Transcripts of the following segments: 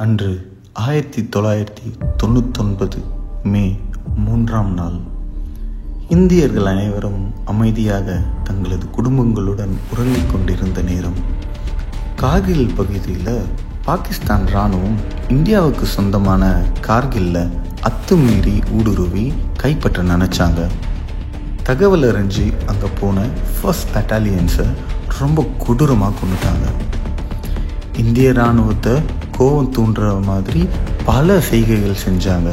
அன்று 1999 மே 3ஆம் நாள் இந்தியர்கள் அனைவரும் அமைதியாக தங்களது குடும்பங்களுடன் உறங்கிக் கொண்டிருந்த நேரம், கார்கில் பகுதியில் பாகிஸ்தான் இராணுவம் இந்தியாவுக்கு சொந்தமான கார்கில்ல அத்துமீறி ஊடுருவி கைப்பற்ற நினச்சாங்க. தகவல் அறிஞ்சு அங்கே போன ஃபர்ஸ்ட் பட்டாலியன்ஸை ரொம்ப கொடூரமாக கொண்டுட்டாங்க. இந்திய இராணுவத்தை கோபம் தூண்டுற மாதிரி பல செய்கைகள் செஞ்சாங்க.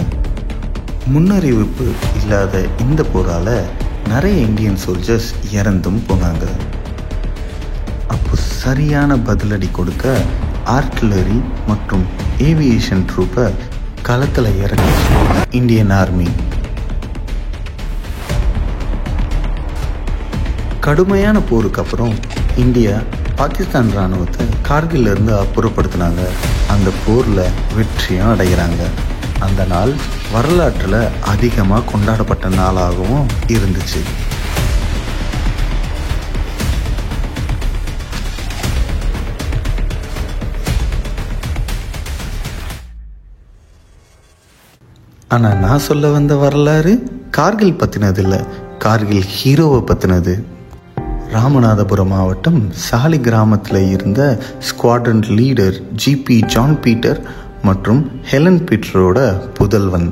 முன்னறிவிப்பு இல்லாத இந்த போரால் நிறைய இந்தியன் சோல்ஜர்ஸ் இறந்தும் போனாங்க. அப்போ சரியான பதிலடி கொடுக்க ஆர்ட்டிலரி மற்றும் ஏவியேஷன் ட்ரூப்பை களத்தில் இறக்கி இந்தியன் ஆர்மி. கடுமையான போருக்கு அப்புறம் இந்தியா பாகிஸ்தான் இராணுவத்தை கார்கிலிருந்து அப்புறப்படுத்தினாங்க. அந்த போரில் வெற்றியும் அடைகிறாங்க. அந்த நாள் வரலாற்றில் அதிகமாக கொண்டாடப்பட்ட நாளாகவும் இருந்துச்சு. ஆனால் நான் சொல்ல வந்த வரலாறு கார்கில் பற்றினது இல்லை, கார்கில் ஹீரோவை பற்றினது. ராமநாதபுரம் மாவட்டம் சாலி கிராமத்தில் இருந்த squadron leader GB John Peter மற்றும் ஹெலன் பீட்டரோட புதல்வன்.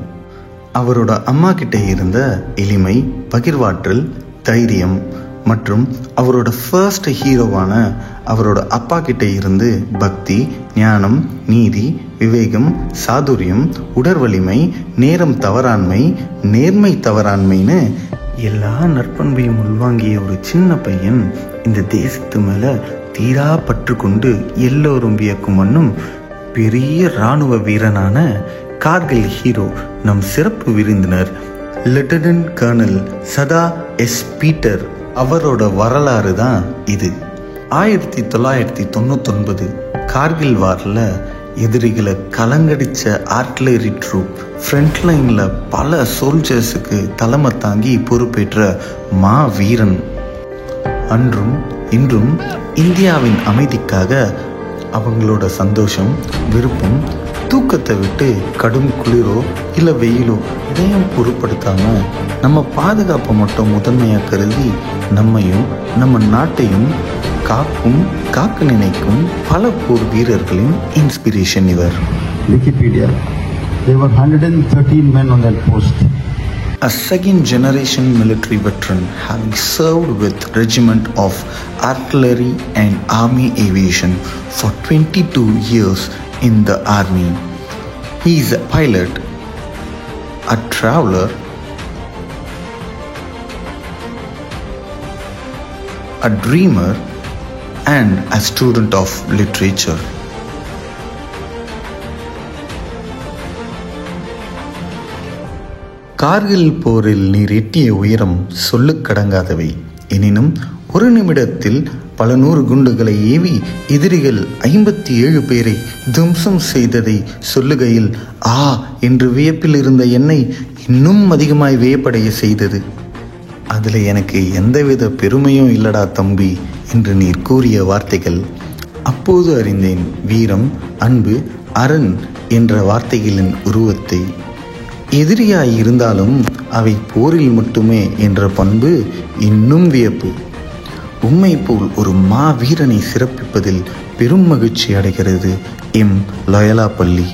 அவரோட அம்மா கிட்ட இருந்த எளிமை, பகிர்வாற்றல், தைரியம் மற்றும் அவரோட ஃபர்ஸ்ட் ஹீரோவான அவரோட அப்பா கிட்ட இருந்து பக்தி, ஞானம், நீதி, விவேகம், சாதுரியம், உடற்வலிமை, நேரம் தவறாண்மை, நேர்மை தவறாண்மைன்னு எல்லா நற்பண்பையும் உள்வாங்கிய ஒரு சின்ன பையன் இந்த தேசத்து மேலே தீரா பற்று கொண்டு எல்லோரும் வியக்கும் வண்ணம் பெரிய இராணுவ வீரனான கார்கில் ஹீரோ நம் சிறப்பு விருந்தினர் லெப்டினன்ட் கர்னல் சதா எஸ் பீட்டர். அவரோட வரலாறு தான் இது. 1999 கார்கில் வாரில் எதிரிகளை கலங்கடிச்ச ஆர்ட்டிலரி ட்ரூப் ஃப்ரண்ட் லைனில் பல சோல்ஜர்ஸுக்கு தலைமை தாங்கி பொறுப்பேற்ற மா வீரன். அன்றும் இன்றும் இந்தியாவின் அமைதிக்காக அவங்களோட சந்தோஷம், விருப்பம், தூக்கத்தை விட்டு கடும் குளிரோ இல்லை வெயிலோ இதையும் பொருட்படுத்தாமல் நம்ம பாதுகாப்பை மட்டும் முதன்மையாக கருதி நம்மையும் நம்ம நாட்டையும் காக்க நினைக்கும் பல போர் வீரர்களின் இன்ஸ்பிரேஷன் இவர். Wikipedia. There were 113 men on that post. A second generation military veteran having served with regiment of artillery and army aviation for 22 years in the army. He is a pilot, a traveler, a dreamer and a student of literature. Kargil போரில் நீர் எட்டிய உயரம் சொல்லுக்கடங்காதவை. எனினும் ஒரு நிமிடத்தில் பல நூறு குண்டுகளை ஏவி எதிரிகள் 57 பேரை துவம்சம் செய்ததை சொல்லுகையில் என்று வியப்பில் இருந்த என்னை இன்னும் அதிகமாய் வியப்படைய செய்தது. அதில் எனக்கு எந்தவித பெருமையும் இல்லடா தம்பி என்று நீர் கூறிய வார்த்தைகள். அப்போது அறிந்தேன் வீரம், அன்பு, அரண் என்ற வார்த்தைகளின் உருவத்தை. எதிரியாய் இருந்தாலும் அவை போரில் மட்டுமே என்ற பண்பு இன்னும் வியப்பு. உம்மை போல் ஒரு மா வீரனை சிறப்பிப்பதில் பெரும் மகிழ்ச்சி அடைகிறது எம் லொயலா பள்ளி.